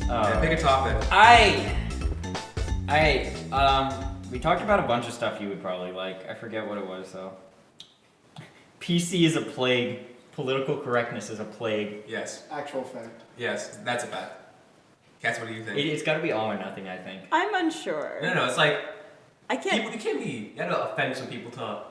Pick a topic. We talked about a bunch of stuff you would probably like. I forget what it was though. PC is a plague. Political correctness is a plague. Yes. Actual fact. Yes, that's a fact. Cass, what do you think? It's got to be all or nothing, I think. I'm unsure. No, it's like I can't. you can't be. You gotta offend some people to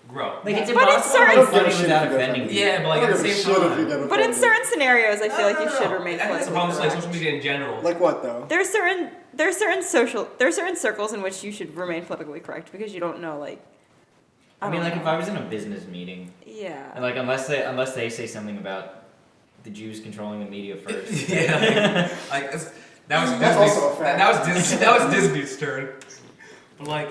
grow. Like it's But in impossible certain- to I don't give a funny shit without if you get offending offended. people. Yeah, but like at the same time. But in certain scenarios, I feel like you should remain I think that's the politically problem with like correct. social media in general. Like what though? There are certain circles in which you should remain politically correct because you don't know like. I mean, don't like know. if I was in a business meeting, Yeah. and like unless they say something about the Jews controlling the media first. Yeah, like that was That's Disney's, also a fact. that was Disney's turn. But like,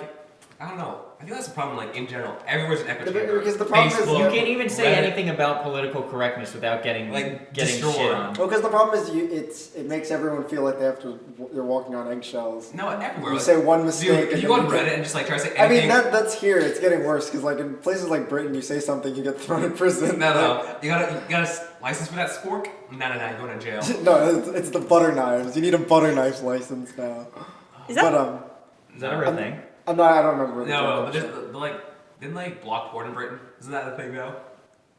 I don't know. I think that's the problem. Like in general, everywhere's an echo chamber. Because the problem is Facebook, You can't even say Reddit. anything about political correctness without getting destroyed. shit on. Well, because the problem is it makes everyone feel like they're walking on eggshells. No, everywhere. You Like, say one mistake. dude, and you go then on Reddit and just like try to say I anything. mean that's here. It's getting worse because like in places like Britain, you say something, you get thrown in prison. No. You got a license for that spork? No, you're going to jail. No, it's the butter knives. You need a butter knife license now. Is that? But Is that a real thing? I don't remember. No, but like, didn't like block porn in Britain? Isn't that a thing now?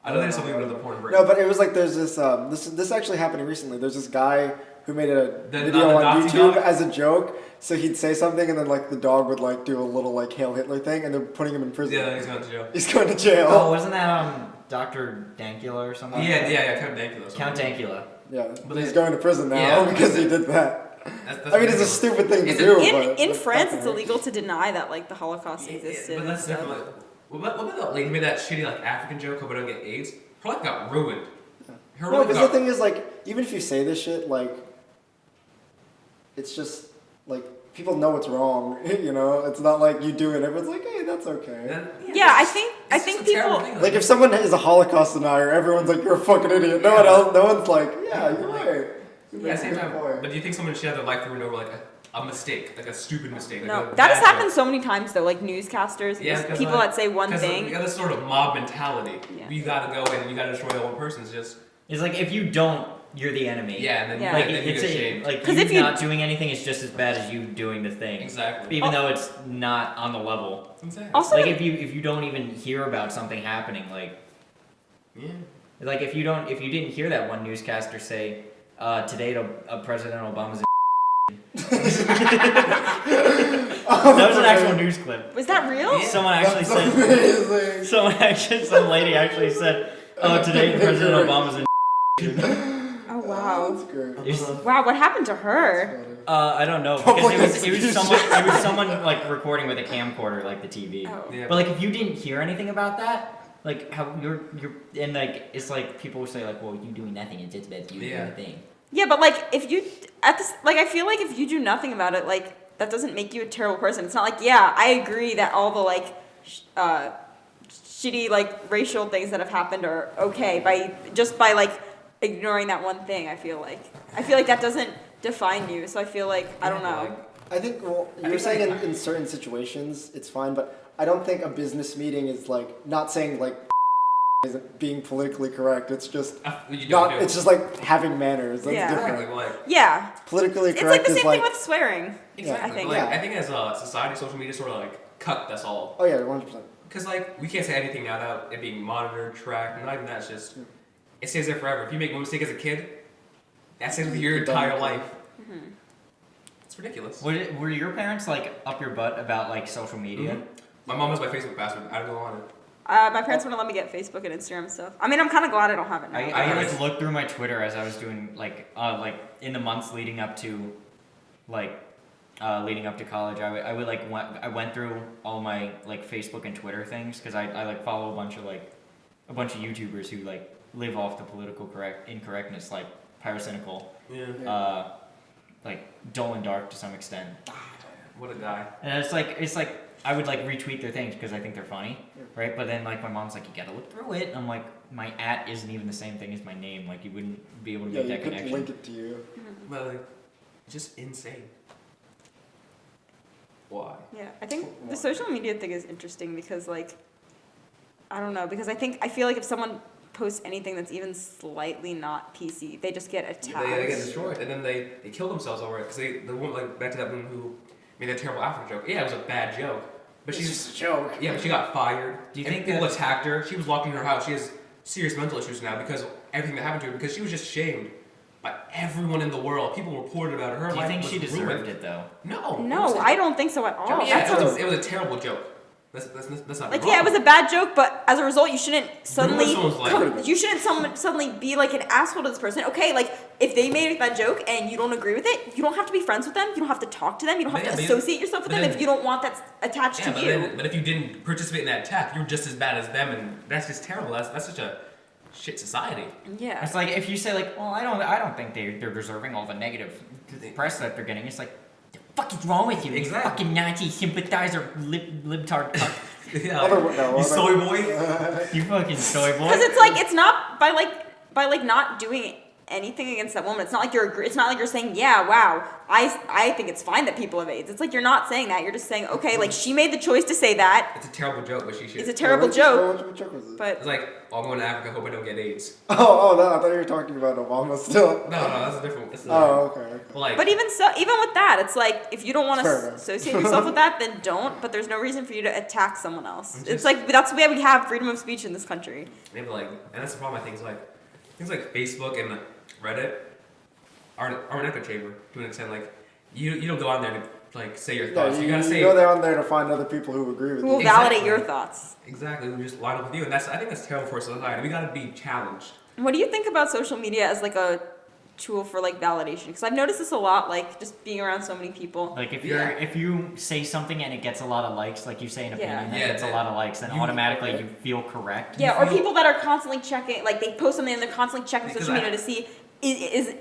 I know there's something with the porn in Britain. No, but it was like there's this actually happening recently. There's this guy who made a The video on Nazi YouTube dog? as a joke. So he'd say something and then like the dog would like do a little like Hail Hitler thing and they're putting him in prison. Yeah, he's going to jail. He's going to jail. Oh, wasn't that Dr. Dankula or something? Yeah, Count Dankula. Count Dankula. Yeah, But he's they- going to prison now Yeah. because he did that. That's I mean, it's a ridiculous. stupid thing to It's do. In but in France, it's fucking- illegal to deny that like the Holocaust Yeah, existed. but that's and stuff. different. Like, what about that lady who made that shitty like African joke? Hope I don't get AIDS. Her life got ruined. Her No, life because got the thing is, like, even if you say this shit, like, it's just like people know it's wrong. You know, it's not like you do it. Everyone's like, hey, that's okay. Then- Yeah, I it's think just a terrible people. thing, Like if someone is a Holocaust denier, everyone's like, "You're a fucking idiot." No one else, no one's like, "Yeah, you're right." You Yeah, make a same good time. point. But do you think someone should have their life ruined over like a mistake, like a stupid mistake? Like No, a that has bad happened joke? so many times though. Like newscasters, Yeah, just 'cause, people like- that say one 'cause, thing. You got this sort of mob mentality. Yeah. You gotta go in and you gotta destroy that one person. It's just It's like if you don't, you're the enemy. yeah, and then, Yeah. Like then you it's get shamed. like 'Cause you if you- not doing anything is just as bad as you doing the thing. Exactly. Even though it's not on the level. Exactly. Also, Like if you don't even hear about something happening, like Yeah. like if you didn't hear that one newscaster say today President Obama's that was an actual news clip. was that real? Yeah. Someone actually That's said amazing. some lady actually said, "Oh, today President Obama's in." Oh wow. That's great. It's- Wow, what happened to her? I don't know because Public it was execution. someone like recording with a camcorder like the TV. Oh. Yeah. But like if you didn't hear anything about that, like how you're and like it's like people will say like, well, you doing nothing, it's just about you doing Yeah. the thing. Yeah, but like if you at this, like I feel like if you do nothing about it, like that doesn't make you a terrible person. It's not like yeah, I agree that all the like shitty like racial things that have happened are okay by like ignoring that one thing. I feel like that doesn't define you. So I feel like I don't know. I think well, I you're think, saying like- in certain situations it's fine, but I don't think a business meeting is like not saying like isn't being politically correct. It's just You don't not. do it. It's just like having manners. That's Yeah. different. Exactly. Like, Yeah, Politically it's like correct the is same like thing with swearing. exactly. I think. Like, Yeah. I think as a society, social media sort of like cut us all. oh yeah, 100%. Because like we can't say anything now without it being monitored, tracked. Not even that. It's just it stays there forever. If you make one mistake as a kid, that stays with you your You're done entire with it. life. It's ridiculous. Were your parents like up your butt about like social media? Mhm. My mom has my Facebook password. I don't know on it. My parents wouldn't let me get Facebook and Instagram stuff. I mean, I'm kind of glad I don't have it now. I like looked through my Twitter as I was doing like in the months leading up to college. I went through all my like Facebook and Twitter things because I like follow a bunch of YouTubers who like live off the political incorrectness like Pyrocynical, Yeah. like dull and dark to some extent. What a guy. And it's like I would like retweet their things because I think they're funny, right? But then like my mom's like, you gotta look through it. And I'm like, my @ isn't even the same thing as my name. Like you wouldn't be able to Yeah, make you that could connection. link it to you. But like, just insane. Why? Yeah, I think the social media thing is interesting because like, I don't know, because I feel like if someone post anything that's even slightly not PC, they just get attacked. They get destroyed, and then they kill themselves over it because the woman, like, back to that woman who made that terrible African joke. Yeah, it was a bad joke, but It's she's just a joke. yeah, but she got fired. Do you and think people that- attacked her? She was locked in her house. She has serious mental issues now because of everything that happened to her. Because she was just shamed by everyone in the world. People reported about her. Do you life think was she deserved ruined. it though? No. No, I don't think so at all. Yeah, That's it was a terrible joke. That's not like, wrong. yeah, it was a bad joke, but as a result, you shouldn't suddenly someone's like- you shouldn't suddenly be like an asshole to this person. Okay, like if they made that joke and you don't agree with it, you don't have to be friends with them. You don't have to talk to them. You don't have Yeah, to but associate yourself with but them then- if you don't want that attached Yeah, to but, you. but if you didn't participate in that attack, you're just as bad as them, and that's just terrible. That's such a shit society. Yeah. It's like if you say like, well, I don't think they're deserving all the negative press that they're getting. It's like, the fuck is wrong with you? Exactly. You fucking Nazi sympathizer, libtard, cunt. Yeah, You soy boy. You fucking soy boy. Because it's like it's not by like not doing anything against that woman. It's not like it's not like you're saying, yeah, wow, I think it's fine that people have AIDS. It's like you're not saying that. You're just saying, okay, like she made the choice to say that. It's a terrible joke, but she should. It's a terrible joke. What joke was it? But It's like, oh, I'm going to Africa, hope I don't get AIDS. Oh, no, I thought you were talking about Obama still. No, that's a different. That's Oh, okay. But like, But even with that, it's like if you don't want Fair to enough. associate yourself with that, then don't. But there's no reason for you to attack someone else. Just- It's like that's why we have freedom of speech in this country. maybe like, and that's the problem. I think is like, things like Facebook and Reddit are an echo chamber to an extent. Like, you don't go on there to like say your Yeah, thoughts. You gotta say go there on there to find other people who agree with Who you. will Exactly. validate your thoughts. exactly. We just line up with you, and I think that's terrible for society. We gotta be challenged. What do you think about social media as like a tool for like validation? Because I've noticed this a lot, like just being around so many people. Like if Yeah. if you say something and it gets a lot of likes, like you say an Yeah. opinion that Yeah, gets a that- lot of likes, then you- automatically you feel correct. Yeah, or feel- people that are constantly checking, like they post something and they're constantly checking Because social media to see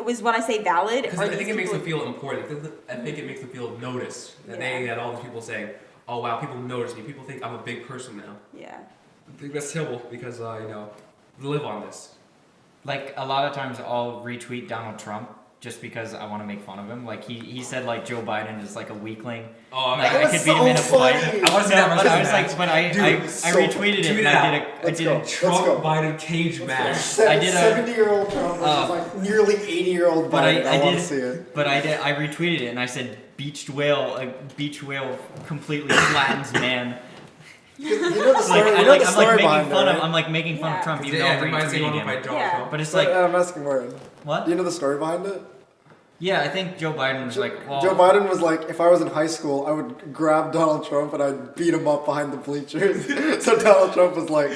was what I say valid? Because Are I these think it makes people- them feel important. I think it makes them feel noticed. And they had all these people saying, "Oh wow, people notice me. People think I'm a big person now." Yeah. I think that's terrible because we live on this. Like a lot of times I'll retweet Donald Trump just because I want to make fun of him. Like he said like Joe Biden is like a weakling. Oh, Like That I was could beat him in a so fight. funny. I want to see that. But I was match. like, but I Dude, retweeted it tweet and it I out. did a Let's go. Trump go. Biden cage match. I did a- 70-year-old Trump versus like nearly 80-year-old Biden. But I want to did- see it. But I retweeted it and I said beached whale, a beach whale completely flattens man. You know the Like story, I'm you know like the I'm story like making behind fun it, of right? I'm like making fun Yeah. of Trump even Yeah, though you I'm might say you want retweeting to fight him. Donald Yeah. Trump. But it's But like I'm asking where. what? Do you know the story behind it? Yeah, I think Joe Biden was like, well, Joe Biden was like, if I was in high school, I would grab Donald Trump and I'd beat him up behind the bleachers. So Donald Trump was like,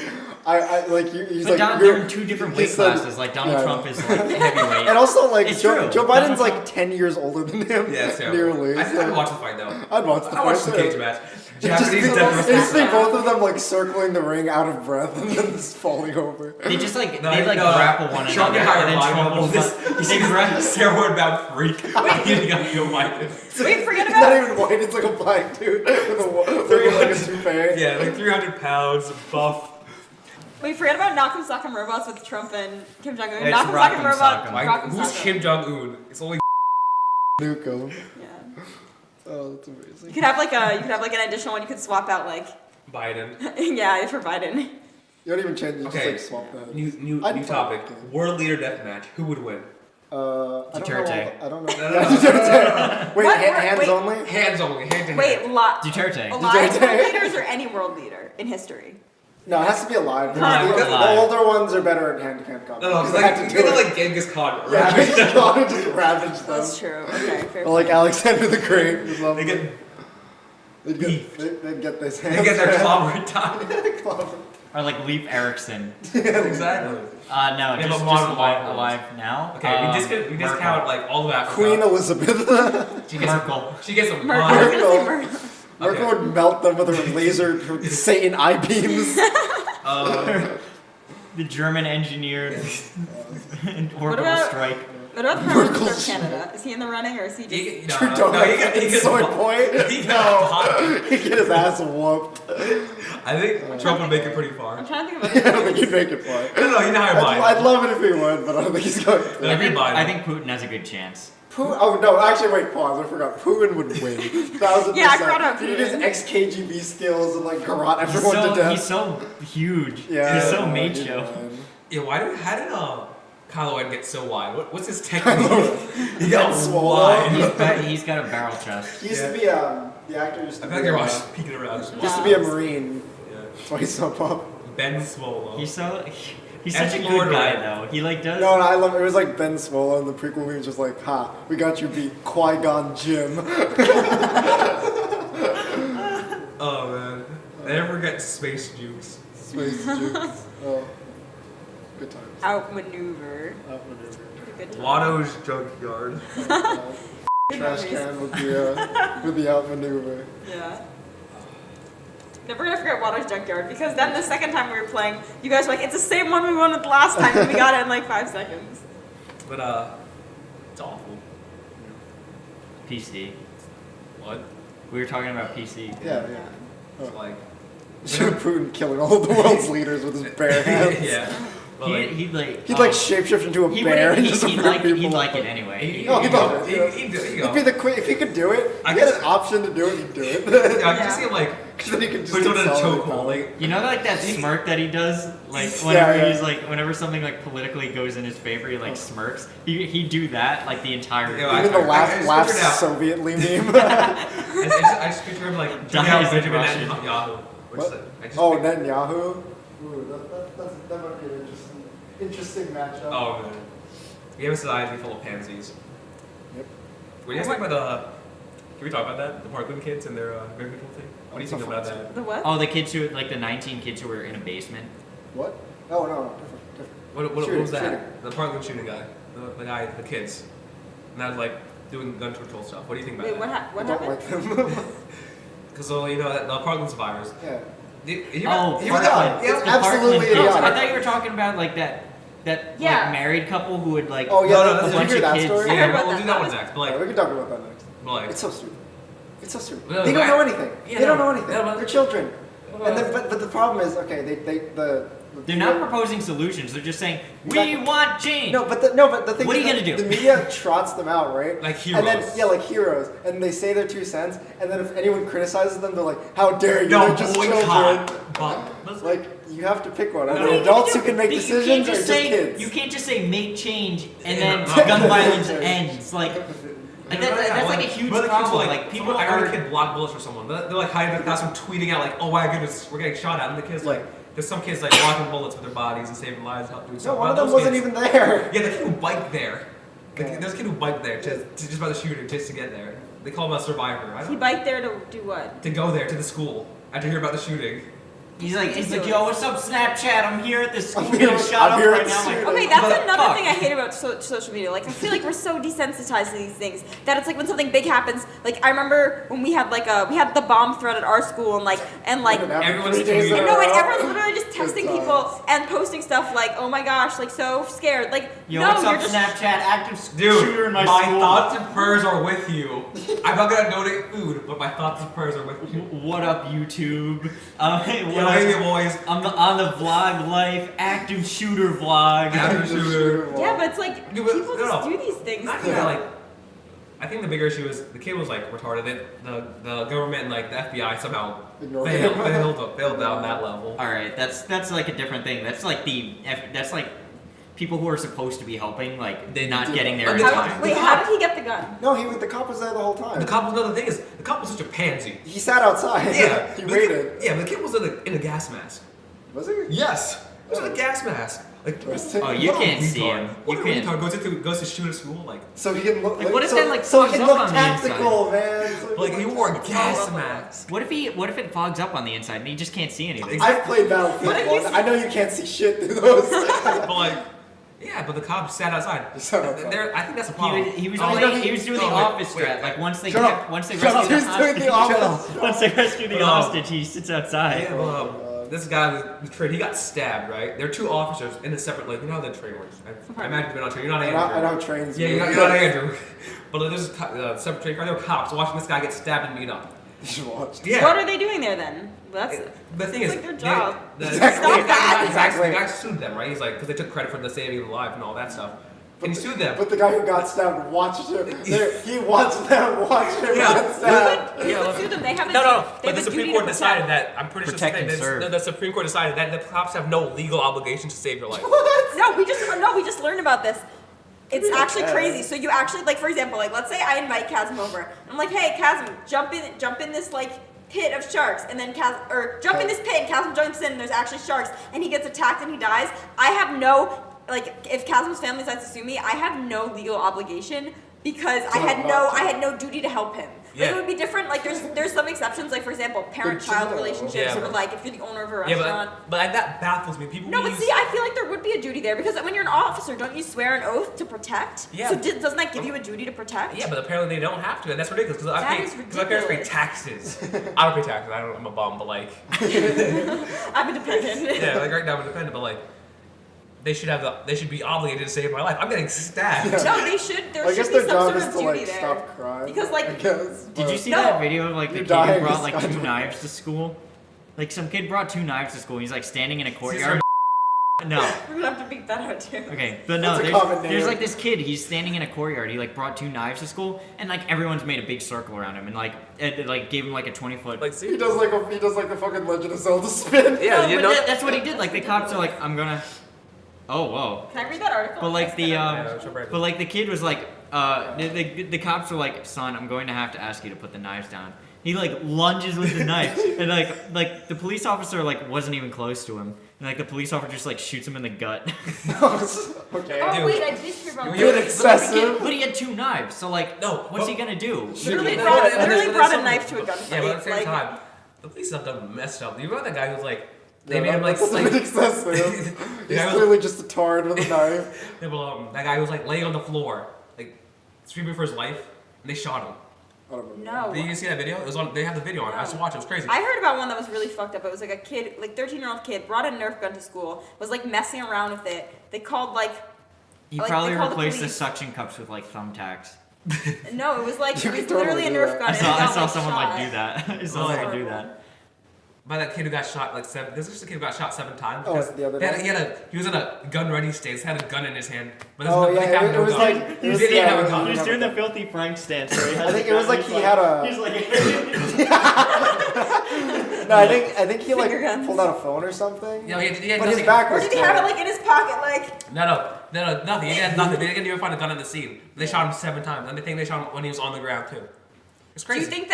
I like, he's but like, they're in two different he weight said- classes. Like Donald yeah, I Trump know. is like heavyweight. And also, like, It's Joe, true. Joe Biden's Donald like Trump- 10 years older than him. Yeah, it's terrible. Nearly. I'd watch the fight though. I'd watch the I watched fight, the too. cage match. Just Japanese be, death just be wrestling. both of them like circling the ring out of breath and then just falling over. They just like No, they like no, grapple one Trump another, can hire and then a Trump will bodybuilder. they grab. Steroid bound freak. You got Joe Biden. Wait, forget It's not about even white, it's like a black dude with like a toupee. Yeah, like 300 pounds, buff. forget about Knock'em Sock'em Robots with Trump and Kim Jong Un. It's Knock'em Rock'em Sock'em Robot. Sock'em. Like, Rock'em who's Sock'em. Kim Jong Un? It's only Nuke him. Yeah. Oh, that's amazing. You could have like an additional one. You could swap out like Biden. yeah for Biden. You don't even change, you Okay. just like swap that. New I'd topic. okay. World leader deathmatch. Who would win? I don't know. Duterte. I don't know. No, no, Yeah, no. Duterte. Wait, What? hands Wait. only? Hands only. Hand to hand. Wait, Duterte. alive Duterte. world leaders or any world leader in history? No, it has to be alive. Alive, The alive. older ones are better at hand-to-hand combat. No, no, it's Because they like have to you do know, it. like Genghis Khan. Yeah, Right? just gone and just ravage them. That's true. Okay, fair. Or like Alexander the Great. or something. They get They'd get this hand. they get their clobber time. Or like Leif Erikson. Exactly. No, Yeah, just but modern alive, ones. alive now. Okay, we discount Merkel. like all of Africa. Queen Elizabeth. She gets Merkel. She gets some Merkel. I was money. gonna say Merkel. Merkel would melt them with her laser Satan eye beams. The German engineered orbital about- strike. What about Prime Minister of Merkel's- Canada? Is he in the running or is he just? You, no, Trudeau no, you get soy boy. He got He'd get his ass whooped. I think Trump would make it pretty far. I'm trying to think I of don't think he'd make it far. No, you know how I'd Biden. love it if he would, but I don't think he's going to. That'd be Biden. I think Putin has a good chance. Oh no! Actually, wait. Pause. I forgot. Putin would win. 1000%. Yeah, I forgot about He did his Putin. ex-KGB skills and like garrote He's everyone to death. so huge. Yeah, He's so no, he'd macho. win. Yeah, how did Kylo Ren get so wide? What's his technique? He got swole. wide. He's got a barrel chest. He used to be the actor used to I be feel like you're watching peeking around. Just used to be a Marine. Yeah. That's why he's so pumped. Ben Swolo. He's such a Edging good Lord guy Ren. though. He like does. No, I love it. It was like Ben Swole in the prequel movie was just like, ha, we got you beat Qui-Gon Jinn. Oh man, I never forget Space Jukes. Space jukes. Oh, good times. Outmaneuver. Outmaneuver. Good time. Watto's Junkyard. Trash can with the outmaneuver. Yeah. Never gonna forget Watto's Junkyard because then the second time we were playing, you guys were like, it's the same one we won the last time and we got it in like 5 seconds. But it's awful. PC. What? We were talking about PC. Yeah. It's like. Putin killing all of the world's leaders with his bare hands. Yeah. But like, He'd like. He'd like shapeshift into a bear and just he'd rip like people. it anyway. Oh, he'd love it. Yeah. He'd It'd be the quick. If he could do it, I if he had guess- an option to do it, he'd do it. I can see him like Because then he could just put it in a consolidate chokehold. power. Like, You know, like that smirk that he does, like Yeah, whenever yeah. he's like, whenever something like politically goes in his favor, he like smirks. He'd do that like the entire. Yeah, Even the I last figured out. Sovietly meme. I just picture him like Dies in Benjamin Russian. Netanyahu. What? I just Oh, pic- Netanyahu. Ooh, that might be an interesting matchup. Oh man. We have a society full of pansies. Yep. What do you guys think about can we talk about that? The Parkland kids and their very people thing? What do you think about that? The what? Oh, the kids who like the 19 kids who were in a basement. What? Oh no, different. What Shooting, was that? shooting. The Parkland shooting guy. The kids. And that was like doing gun control stuff. What do you think about Wait, that? what I don't happened? like them. Because you know the Parkland survivors. Yeah. Oh, you Parkland. It's The absolutely Parkland kids. idiotic. I thought you were talking about like that Yeah. like married couple who would like. Oh yeah, No, did did you bunch hear of that kids. story? I heard Yeah, about we'll that. do that one next. But Yeah, we like, can talk about that next. like It's so stupid. It's so stupid. No, They don't I- know anything. yeah, They don't no. know anything. No, but- They're children. Well- And then, but the problem is, okay, They're not proposing solutions. They're just saying we Exactly. want change. No, but the thing What is are you that gonna do? The media trots them out, right? Like And then heroes. like heroes, and they say their 2 cents, and then if anyone criticizes them, they're like, "How dare you? no They're just children." boycott. But Like you have to pick one. Are No, they no. adults who can make You decisions, can't or just just say kids? you can't just say make change and then no. gun violence ends. Like And that's like a huge but the kids problem. are Like people I heard are. a kid block bullets for someone. They're like hiding in the classroom, tweeting out like, "Oh my goodness, we're getting shot at." And the kids like, there's some kids like blocking bullets with their bodies and saving lives, help doing No, stuff. one of But them those wasn't kids- even there. Yeah, the kid who biked there. Yeah. There's a kid who biked there to just by the shooter just to get there. They call him a survivor. I He don't, biked there to do what? to go there to the school after hear about the shooting. He's like, yo, what's up, Snapchat? I'm here at this school I'm getting here- shot I'm up here right at now. I'm like, school. Okay, that's But another fuck. thing I hate about social media. Like, I feel like we're so desensitized to these things that it's like when something big happens. Like, I remember when we had the bomb threat at our school, and like Everyone's 3 days in tweeting. a no, and row. everyone's literally just texting Good people times. and posting stuff like, "Oh my gosh, like so scared." Like, Yo, no, what's you're up, just Snapchat? Active Dude, shooter in my my school. thoughts and prayers are with you. I'm not gonna donate food, but my thoughts and prayers are with you. What up, YouTube? Hey, what Yeah, up? hey, boys. I'm on the vlog life active shooter vlog. Active shooter. yeah, but it's like Yeah, but- people no, just no. do these things. Not even like. I think the bigger issue is the kid was like retarded. The government and like the FBI somehow Ignored failed him. down that level. All right, that's like a different thing. That's like that's like people who are supposed to be helping, like they're not getting there in How- time. Wait, how did he get the gun? No, the cop was there the whole time. The cop was another thing is the cop was such a pansy. He sat outside. Yeah, he but waited. Yeah, but the kid was in a gas mask. Was he? Yes, he was in a gas mask. Like, Oh, you what a can't see retard. him. What You a can't. retard goes to shoot at school like. So he can look. Like, what if so, that, like, so he fogs can up look on the inside? tactical, man. So Like he can wore a look gas tactical. mask. What if it fogs up on the inside and he just can't see anything? I've played What Battlefield if you 1. I know you can't see shit through those. But like, yeah, but the cop sat outside. He sat outside. I think that's a He problem. was, he was Oh, doing, like- he was doing the oh, wait, office wait. strat. Like once they Shut up. rescue Shut up. the He's doing the hostage, office. once they rescue the Oh. hostage, he sits outside. Yeah, well, this guy was trained. He got stabbed, right? There are 2 officers in a separate, like, you know how the train works. I imagine you've been on train. You're not I Andrew. know how trains. Yeah, move. you're not Andrew. But like, there's a separate train car. There were cops watching this guy get stabbed and beat up. You should watch. Yeah. What are they doing there then? Well, that's The thing It's is, like their job. Exactly. Stop that. Exactly. The guy sued them, right? He's like, because they took credit for the saving of life and all that stuff. and he sued them. But the guy who got stabbed watched him. He watched them watch him get stabbed. You could sue them. They have a No. they But have the a duty Supreme to Court protect. decided that I'm pretty sure Protect and that serve. the Supreme Court decided that the cops have no legal obligation to save your life. No, we just learned about this. It's actually crazy. So you actually like, for example, like let's say I invite Chasm over. I'm like, hey, Chasm, jump in this like pit of sharks, and then jump in this pit, and Chasm jumps in, and there's actually sharks, and he gets attacked and he dies. I have no if Chasm's family decides to sue me, I have no legal obligation because I had no duty to help him. Like, Yeah. it would be different. Like there's some exceptions. Like for example, parent-child relationships, Yeah, or but- like if you're the owner of a Yeah, restaurant. but that baffles me. People No, but use- see, I feel like there would be a duty there because when you're an officer, don't you swear an oath to protect? Yeah. So doesn't that give you a duty to protect? Yeah, but apparently they don't have to, and that's ridiculous. Because That is my parents pay ridiculous. taxes. I don't pay taxes. I'm a bum, but like, I'm independent. yeah, like right now I'm independent, but like, they should be obligated to save my life. I'm getting stabbed. No, they should. There I should guess be their some job sort is of to duty like there. stop crime. Because, like- I guess, Did you but- see No. that video of like the You're kid who dying brought to like stop 2 it. knives to school? Like some kid brought 2 knives to school. He's like standing in a courtyard. No. We're gonna have to beat that out too. Okay, but no, That's a common there's name. like this kid. He's standing in a courtyard. He like brought 2 knives to school, and like everyone's made a big circle around him, and like it like gave him like a 20-foot. Like, He see, does like the fucking Legend of Zelda spin. yeah, No, you but know. that's what he did. Like the cops are like, I'm gonna. Oh whoa. Can I read that article? But like the Yeah, sure, Brandon. but like the kid was like, the cops were like, son, I'm going to have to ask you to put the knives down. He like lunges with the knife, and like the police officer like wasn't even close to him, and like the police officer just like shoots him in the gut. Okay. Oh Dude. wait, I did hear about You're that. an excessive. But he had 2 knives, so like, No, what's but- he gonna do? Literally Yeah, brought, but there's literally brought a something- knife to a gunfight. Yeah, but at the same like, time, the police have done messed up. You remember that guy who was like, they Yeah, made him like, that's a bit excessive. The He's guy was- clearly just a tard with a knife. Yeah, well, that guy was like laying on the floor, like screaming for his life, and they shot him. I don't remember. No. Did you see that video? It was on. They have the video on. I used to watch it. It was crazy. I heard about one that was really fucked up. It was like a kid, like 13-year-old kid, brought a Nerf gun to school, was like messing around with it. They called like, He Like, probably they called the replaced the police. suction cups with like thumbtacks. no, it was like, You it was could totally literally a do Nerf that. gun. I and saw it got, I saw like, someone shot. like do that. I saw Oh, someone do horrible. that. By that kid who got shot like 7. There's just a kid who got shot 7 times. Oh, because the other he had, day? he was in a gun-ready state. He had a gun in his hand, but there's Oh no, they yeah, found it no was gun. like it He was, didn't yeah, have a it was- gun. he He's didn't doing have the a gun. filthy Frank stance. Where he has I think the it was gun, like he's he had a. He's like. No, I think he like Finger guns. pulled out a phone or something. Yeah, he had But his nothing. back Or was did he have it turned. like in his pocket, like? No, nothing. He had nothing. They didn't even find a gun in the scene. They shot him 7 times, and they think they shot him when he was on the ground too. It's Do you crazy. think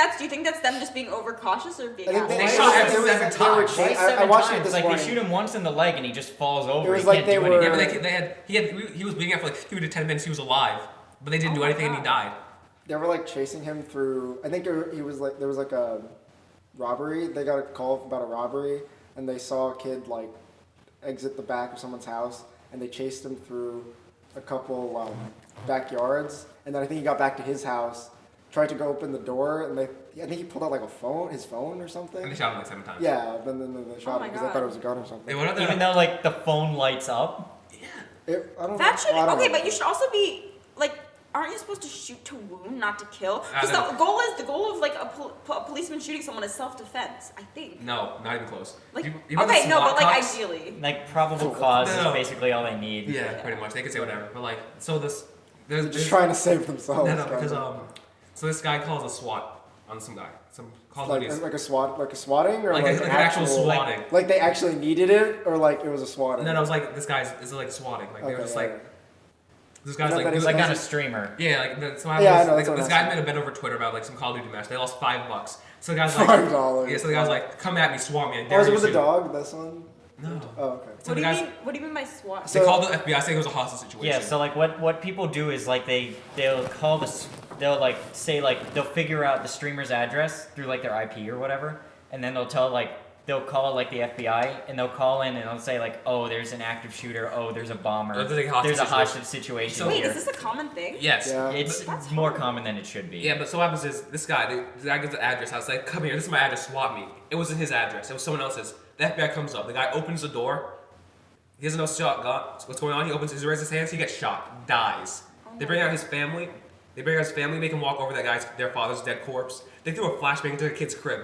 that's them just being overcautious or being? I think They it shot him was- it was- 7 they were times. chasing- Like I 7 watched it times. this Like morning. they shoot him once in the leg and he just falls over. It was He like can't they do were- anything. Yeah, but he was bleeding out for like 2 to 10 minutes. He was alive, but they didn't do anything, and he died. They were like chasing him through. I think he was like there was like a robbery. They got a call about a robbery, and they saw a kid like exit the back of someone's house, and they chased him through a couple backyards, and then I think he got back to his house, tried to go open the door, and I think he pulled out like his phone or something. And they shot him like 7 times. Yeah, but then they shot my him because they God. thought it was a gun or something. They went up there. Even though like the phone lights up. I don't That know. should I don't okay, know. but you should also be like, aren't you supposed to shoot to wound, not to kill? I Because know. the goal of like a policeman shooting someone is self-defense. I think. No, not even close. Like You remember okay, the no, SWAT but like cops? ideally. Like probable cause No. is basically all they need. Yeah, pretty much. They could say whatever, but like, so there's Just trying to save themselves. no, because kinda. so this guy calls a SWAT on some guy, some Call of like Duty, like a swatting or like like, an actual swatting. Like they actually needed it, or like it was a swatting. No, it was like this guy's is like swatting. Like they were Okay, just yeah, like this guy's No, like that he is was Like like on a streamer. yeah, like so Yeah, I know, like, that's what this I'm guy asking. made a bet over Twitter about like some Call of Duty match. They lost $5. So the guy's like $5. yeah, so the guy's like, come at me, swat me, I Oh, dare was it you with a to." dog? This one? No. Oh, okay. So What the do you guys mean? What do you mean by SWAT? they So- called the FBI saying it was a hostage situation. Yeah, so like what people do is like they'll call they'll like say like they'll figure out the streamer's address through like their IP or whatever, and then they'll call like the FBI and they'll call in and they'll say like, oh, there's an active shooter, oh, there's a bomber, Oh, there's a hostage there's a situation. hostage situation So- Wait, here. is this a common thing? Yes. Yeah. It's That's more horrible. common than it should be. Yeah, but so what happens is this guy, the guy gets the address. I was like, come here, this is my address, swap me. It wasn't his address, it was someone else's. The FBI comes up, the guy opens the door, he doesn't know what's going on, he raises his hands, he gets shot, dies. They bring out his family, make him walk over their father's dead corpse. They threw a flashbang into the kid's crib.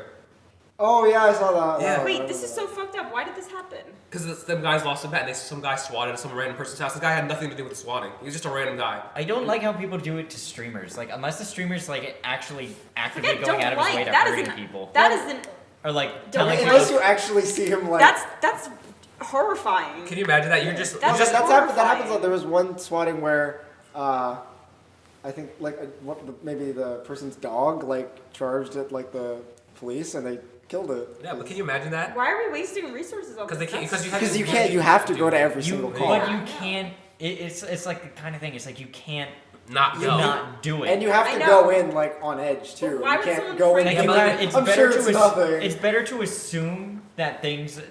Oh yeah, I saw that. Yeah. I Wait, remember this is that. so fucked up. Why did this happen? Because them guys lost a bet, and some guy swatted at some random person's house. The guy had nothing to do with the swatting. He was just a random guy. I don't like how people do it to streamers. Like, unless the streamer's like actively actively Like, I going don't out of his like- way to that hurting isn't- people, That isn't. or like Don't telling like- people. Unless you actually see him like. That's horrifying. Can you imagine that? You're just That's just That happens. horrifying. Like, there was one swatting where, I think maybe the person's dog like charged at like the police and they killed it. yeah. But can you imagine that? Why are we wasting resources on Because this? they can't. That's- Because you can't. You have to go to every single call. But you can't. It's like the kind of thing. It's like you can't not go. not do it. And you have I to know. go in like on edge too. But why You would can't someone go in. frame Think it? thinking, about it, it's I'm better sure to it's nothing. it's better to assume that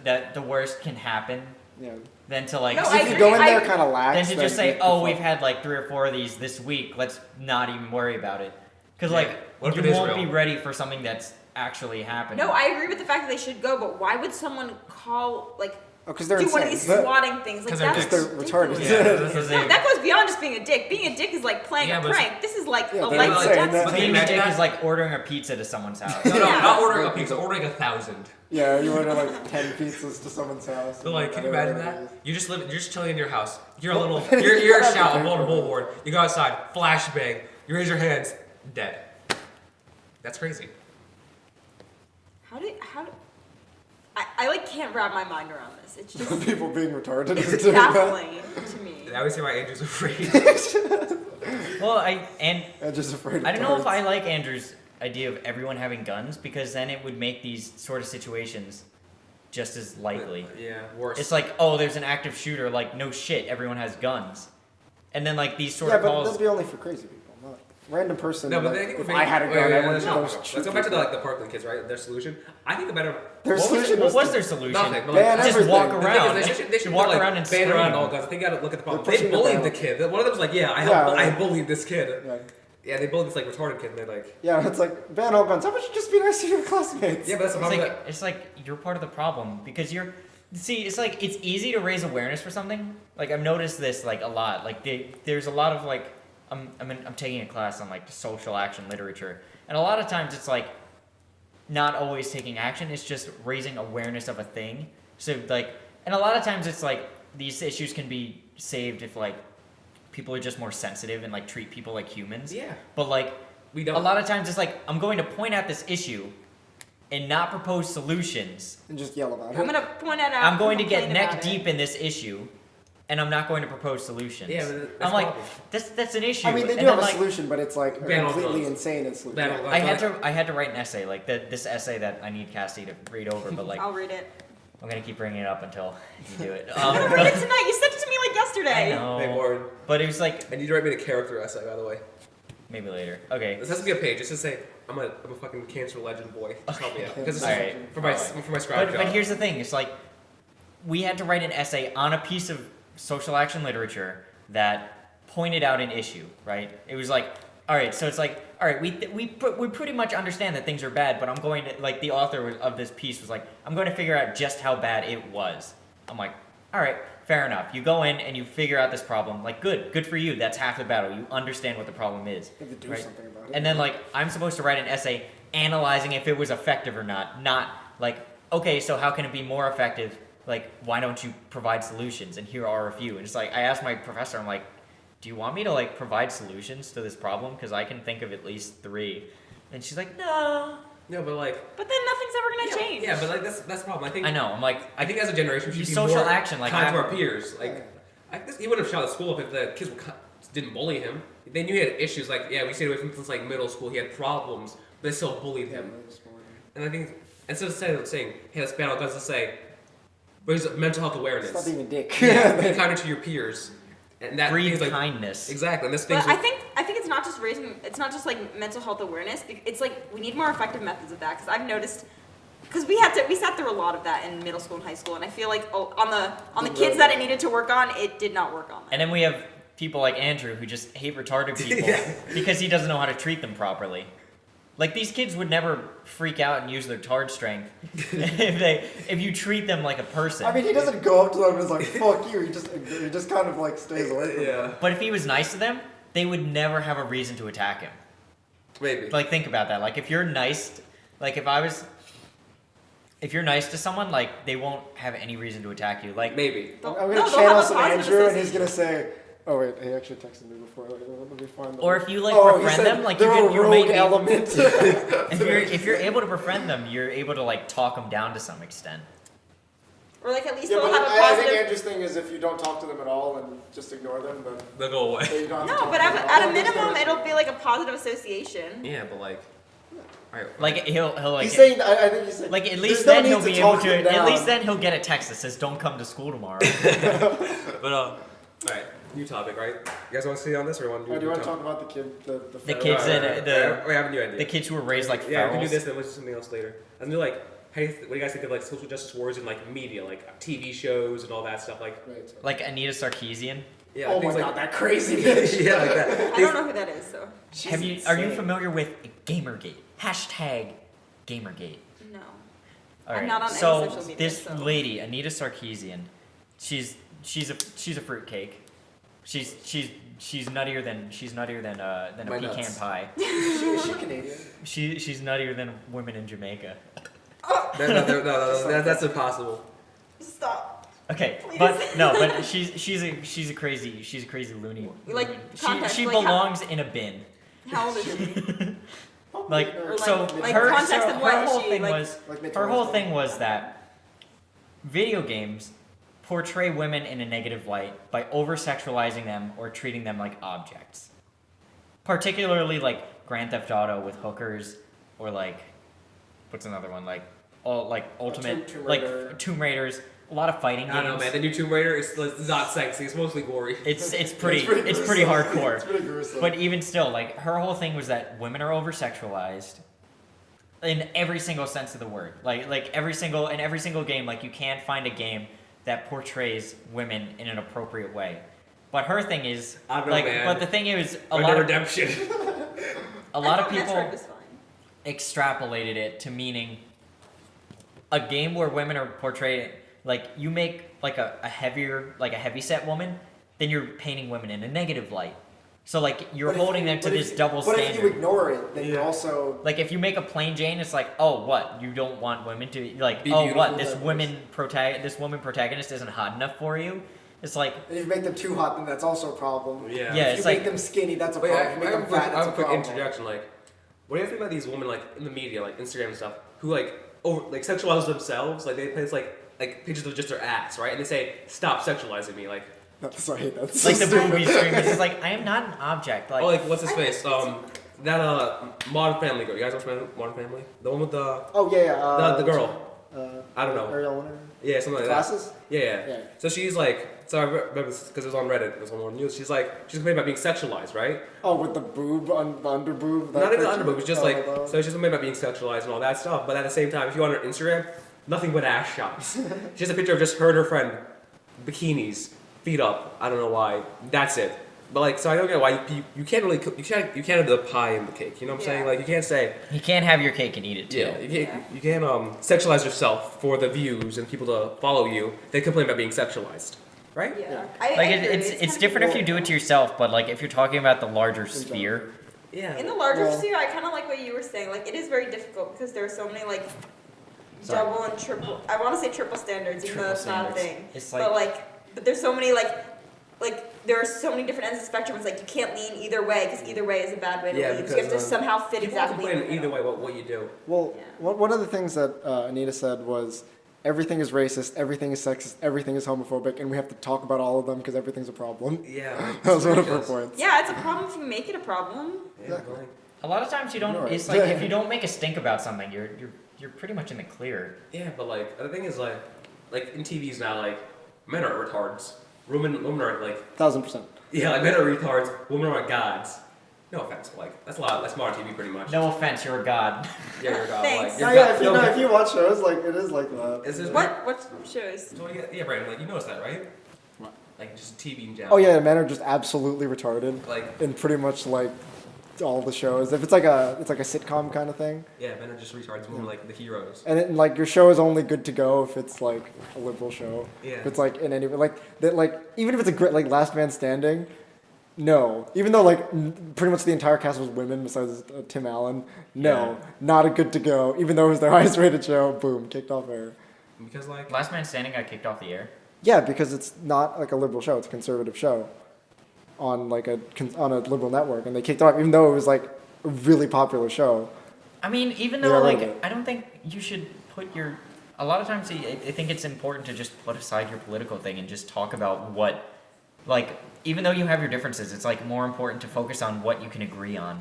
that the worst can happen Yeah. than to like No, So I if you agree. go in there I- kind of lax, than to just then say, you- oh, we've had like 3 or 4 of these this week. Let's not even worry about it, because like What if you it is won't real? be ready for something that's actually happening. No, I agree with the fact that they should go, but why would someone call like Oh, because they're do insane. one of these swatting things? Like 'Cause they're that's dicks. They're retarded. ridiculous. Yeah, this is Yeah. No, that goes beyond just being a dick. Being a dick is like playing Yeah, a but- prank. This is like Yeah, a they're life or insane. death That- Being a Imagine dick that. is like ordering a pizza to someone's house. No, Yeah. not ordering a pizza. Ordering 1,000. Yeah, you order like 10 pizzas to someone's house. So like, can you imagine that? You just live. You're just chilling in your house. You're a Well, little. then you You're a have to shout. pay I'm on a for it. bullboard. You go outside. Flashbang. You raise your hands. Dead. That's crazy. how do I like can't wrap my mind around this. It's just People being retarded. it's is doing that. baffling to me. I always say my Andrew's afraid. Well, I'm just afraid. I don't know if darts. I like Andrew's idea of everyone having guns, because then it would make these sort of situations just as likely. Yeah, worse. It's like, oh, there's an active shooter. Like, no shit, everyone has guns. And then like these sort Yeah, of but calls. that'd be only for crazy people, not random person. no, but like, they think if we're I had a gun, I wouldn't go let's shoot go back to people. the Parkland kids, right? Their solution. I think the better. Their what solution was was their to- solution? Nothing. But Ban like, Just everything. walk The the thing around. is, they should walk like, around and ban around scream. all guns. I think you gotta look at the problem. They're They pushing the bullied the ban. kid. One of them was like, "Yeah, Yeah. I bullied this kid." Yeah. Yeah, they bullied this like retarded kid. And they're like, Yeah, it's like ban all guns. How about you just be nice to your classmates? "Yeah, but that's the It's problem." like, it's like you're part of the problem, because you're. See, it's like it's easy to raise awareness for something. Like I've noticed this like a lot. Like there's a lot of like I'm taking a class on like social action literature, and a lot of times it's like not always taking action. It's just raising awareness of a thing. So like, and a lot of times it's like these issues can be saved if like people are just more sensitive and like treat people like humans. Yeah. But like We don't. a lot of times it's like I'm going to point out this issue and not propose solutions. And just yell about it. I'm gonna point it out. I'm going to and get complain neck about it. deep in this issue, and I'm not going to propose solutions. Yeah, but that's I'm like, problem. that's an issue. I mean, they do And have then, a like, solution, but it's like a Ban all completely guns. insane solution. Ban all guns. I had to write an essay, like this essay that I need Cassie to read over, but like I'll read it. I'm gonna keep bringing it up until you do it. I'm gonna read it tonight. You sent it to me like yesterday. I know. They word. But it was like And you write me a character essay, by the way. maybe later. Okay. This has to be a page. Just to say, I'm a fucking cancer legend boy. Just help me out. Because All right. for my scribe job. But here's the thing: it's like we had to write an essay on a piece of social action literature that pointed out an issue. Right? It was like, all right, so it's like, all right, we pretty much understand that things are bad, but I'm going to like the author of this piece was like, I'm going to figure out just how bad it was. I'm like, all right, fair enough. You go in and you figure out this problem. Like, good for you. That's half the battle. You understand what the problem is. You have to do right? something about it. And then like I'm supposed to write an essay analyzing if it was effective or not like, okay, so how can it be more effective? Like, why don't you provide solutions? And here are a few. And it's like I asked my professor, I'm like, do you want me to like provide solutions to this problem? Because I can think of at least 3. And she's like, no. No, but like. But then nothing's ever gonna change. Yeah, but like that's the problem. I think. I know. I'm like, I think as a generation, we should Use be social more action, like, kind to I- our peers. Like, he wouldn't have shot at school if the kids didn't bully him. They knew he had issues. Like, yeah, we stayed away from him since like middle school. He had problems, but they still bullied Yeah, him. but it's boring. And I think instead of saying, "Hey, let's ban all guns," let's say, "Raise mental health awareness." Stop being a dick. Yeah, be kinder to your peers. And that breed thing's like kindness. exactly. And this But thing's I think it's not just it's not just like mental health awareness. It's like we need more effective methods of that because I've noticed because we sat through a lot of that in middle school and high school, and I feel like on the kids that it needed to work on, it did not work on them. And then we have people like Andrew who just hate retarded people Yeah. because he doesn't know how to treat them properly. Like these kids would never freak out and use their tard strength if you treat them like a person. I mean, he doesn't go up to them and is like, fuck you. He just kind of like stays away from them. yeah, But if he was nice to them, they would never have a reason to attack him. maybe. Like think about that. Like if you're nice, like if I was if you're nice to someone, like they won't have any reason to attack you. Like Maybe. I'm No, gonna they'll channel have a some positive Andrew, and he's association. gonna say, "Oh wait, he actually texted me before. Let me find." Or if you like oh, he befriend said them, like they're you a can, you rogue may be, element. if you're able to befriend them, you're able to like talk them down to some extent. Or like at least Yeah, they'll but have a I think positive. Andrew's thing is if you don't talk to them at all and just ignore them, then They'll go away. you don't have to No, talk but to them at all. a minimum, it'll be like a positive association. Yeah, but like. Alright. Like he'll like He's saying, I think he's saying, like at least there's no then he'll need be to able talk to them at down. least then he'll get a text that says don't come to school tomorrow. But alright, new topic, right? You guys want to see on this, or you want to do? Oh, do you want to talk about the kid, the The feral- kids in We have a new idea. the kids who were raised like Yeah, we can do ferals. this. Then we'll do something else later. And do like, how do what do you guys think of like social justice wars in like media, like TV shows and all that stuff? Like, Right, sorry. Like Anita Sarkeesian. yeah, Oh my things like god, that crazy bitch. yeah, like that. I don't know who that is, so Are you insane. familiar with Gamergate? Hashtag Gamergate. no. All I'm right. not on any so social media, this so- lady, Anita Sarkeesian, she's a fruitcake. She's nuttier than a My pecan nuts. pie. Is she Canadian? She's nuttier than women in Jamaica. No, that's impossible. Stop. Okay, Please. but she's a crazy loony. Like, woman. context, she like how- belongs in a bin. How old is she? Like Or like- so like her context so of what her is whole she, thing like- was Like her Mitchell whole Western? thing was that video games portray women in a negative light by over-sexualizing them or treating them like objects. Particularly like Grand Theft Auto with hookers, or like what's another one, like Ultimate Tomb like Raider. Tomb Raiders, a lot of fighting I games. don't know, man. The new Tomb Raider is not sexy. It's mostly gory. It's pretty gruesome. hardcore. It's pretty gruesome. But even still, like her whole thing was that women are over sexualized in every single sense of the word. Like every single game, like you can't find a game that portrays women in an appropriate way. But her thing is I don't know, like man. but the thing is Red Dead Redemption. a lot of I thought people Metroid was fine. extrapolated it to meaning a game where women are portrayed like you make like a heavy set woman, then you're painting women in a negative light. So like you're But if holding you- them to but if this you- double But standard. if you ignore it, then you're Yeah. also Like if you make a plain Jane, it's like, oh, what? You don't want women to like, Be oh, beautiful, what? This diverse. this woman protagonist isn't hot enough for you. It's like, and if you make them too hot, then that's also a problem. Yeah. Yeah, If it's you make like- them skinny, that's a Wait, problem. I If you make have them a quick, fat, I have that's a a quick problem. interjection. Like, what do you think about these women, like in the media, like Instagram and stuff, who like sexualize themselves? Like they post like pictures of just their ass, right? And they say, "Stop sexualizing me." Like, That's right. That's like so the stupid. movie stream. It's just like I am not an object. Like, oh, like what's his face? That Modern Family girl. You guys watch Modern Family? The one with the Oh yeah. the girl. I don't know. Ariel Winter. Yeah, something like Glasses. that. Yeah. Yeah. So she's like, so I remember this because it was on Reddit. It was on more news. She's complaining about being sexualized, right? Oh, with the boob, the under boob. Not even the underboob. It's just like, Oh, so she's complaining about being sexualized and all that stuff. But at the same time, if you go on her Instagram, nothing but ass shots. She has a picture of just her and her friend, bikinis, feet up. I don't know why. That's it. But like, so I don't get why you can't really you can't have the pie and the cake. You know what I'm saying? Yeah. Like you can't say you can't have your cake and eat it too. you can't sexualize yourself for the views and people to follow you. They complain about being sexualized, right? Yeah. Like I agree. it's kind of different if you cool. do it to yourself, but like if you're talking about the larger sphere, Yeah. In the larger Well- sphere, I kind of like what you were saying. Like, it is very difficult because there are so many, like, Sorry. double and triple. I want to say triple standards, even though Triple it's not a standards. thing. It's But there's so many, like, there are so many different ends of the spectrum. It's like you can't lean either way because either way is a bad way to Yeah, lean. So you have to because, somehow fit People exactly. complain in the either middle. way what you do. Well, Yeah. one of the things that Anita said was everything is racist, everything is sexist, everything is homophobic, and we have to talk about all of them because everything's a problem. Yeah. That was one of her ridiculous. points. Yeah, it's a problem if you make it a problem. Yeah, like, a lot of times you don't. Right. It's like if you don't make a stink about something, you're pretty much in the clear. yeah, but like the thing is like in TVs now, like men are retards. Women are like 1000%. yeah, like men are retards. Women are gods. No offense, but like that's modern TV pretty much. No offense, you're a god. Yeah, you're a god. Thanks. Like, No, you're yeah, god- if you, no, know, if you watch shows, like it is like that. Is this What shows? So, yeah, Brandon, like you noticed that, right? What? Like just TV in general. Oh yeah, men are just absolutely retarded Like in pretty much like all the shows. If it's like a sitcom kind of thing, yeah, men are just retards. Women are like the heroes. and like your show is only good to go if it's like a liberal show. Yeah. If it's like in any like that, like even if it's a great like Last Man Standing, No, even though like pretty much the entire cast was women besides Tim Allen. No, not a good to go. Even though it was their highest rated show, boom, kicked off air. Because like Last Man Standing got kicked off the air. Yeah, because it's not like a liberal show; it's a conservative show on like on a liberal network, and they kicked it off even though it was like a really popular show. I mean, even Yeah, though right. like I don't think you should put your. A lot of times, I think it's important to just put aside your political thing and just talk about what, like, even though you have your differences, it's like more important to focus on what you can agree on.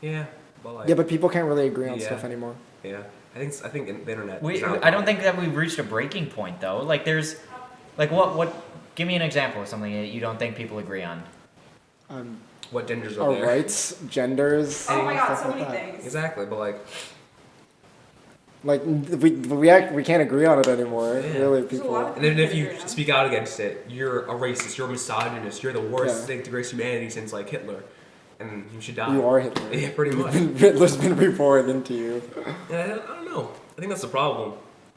yeah, but like Yeah, but people can't really agree on Yeah. stuff anymore. yeah, I think the internet. We, is not I don't think that we've reached a breaking point though. Like, there's, like, what? Give me an example of something that you don't think people agree on. what genders are Our there. rights, genders. Oh my god, stuff so like many that. things. Exactly, but like Like we can't agree on it anymore. Yeah. Really, There's a people. lot of- and then if you speak out against it, you're a racist, you're a misogynist, you're the worst Yeah. thing to grace humanity since like Hitler, and you should die. You are Hitler. Yeah, pretty much. Hitler's been reborn into you. And I don't know. I think that's the problem,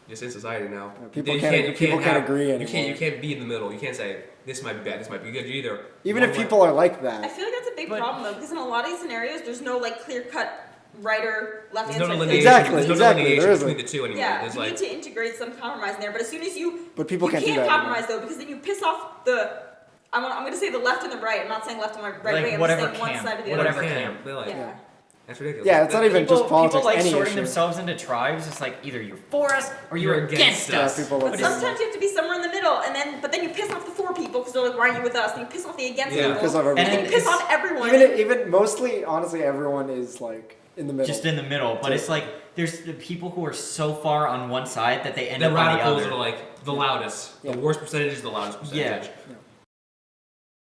just in society now. Yeah, people You can't have- agree You can't. anymore. You can't be in the middle. You can't say this might be bad, this might be good. You either Even one if way- people are like I that. feel like that's a big But- problem though, because in a lot of these scenarios, there's no like clear cut right or left There's no answer. I feel like- delineation. Exactly, There's no exactly, delineation there between isn't. the two anymore. Yeah, There's you like need to integrate some compromise in there, but as soon as you But people you can't do can't that compromise though, because then you piss off the I'm gonna say the left and the right. I'm not saying left and right Like, wing. I'm whatever just saying one camp, side or the whatever other. camp. They're like, Yeah. that's ridiculous. Yeah, it's not even just politics. People like any sorting issue. themselves into tribes. It's like either you're for us or you're You're against against us. us. People But like sometimes you have to be somewhere in the middle, and then you piss off the four people because they're like, "Why are you with us?" And you piss off the against Yeah. people, Piss off everyone. and then you piss It's- off everyone. Even mostly, honestly, everyone is like in the middle. Just in the middle, but it's like there's the people who are so far on one side that they end The up on the radicals other. are like the loudest. Yeah. The worst percentage is the loudest percentage. Yeah.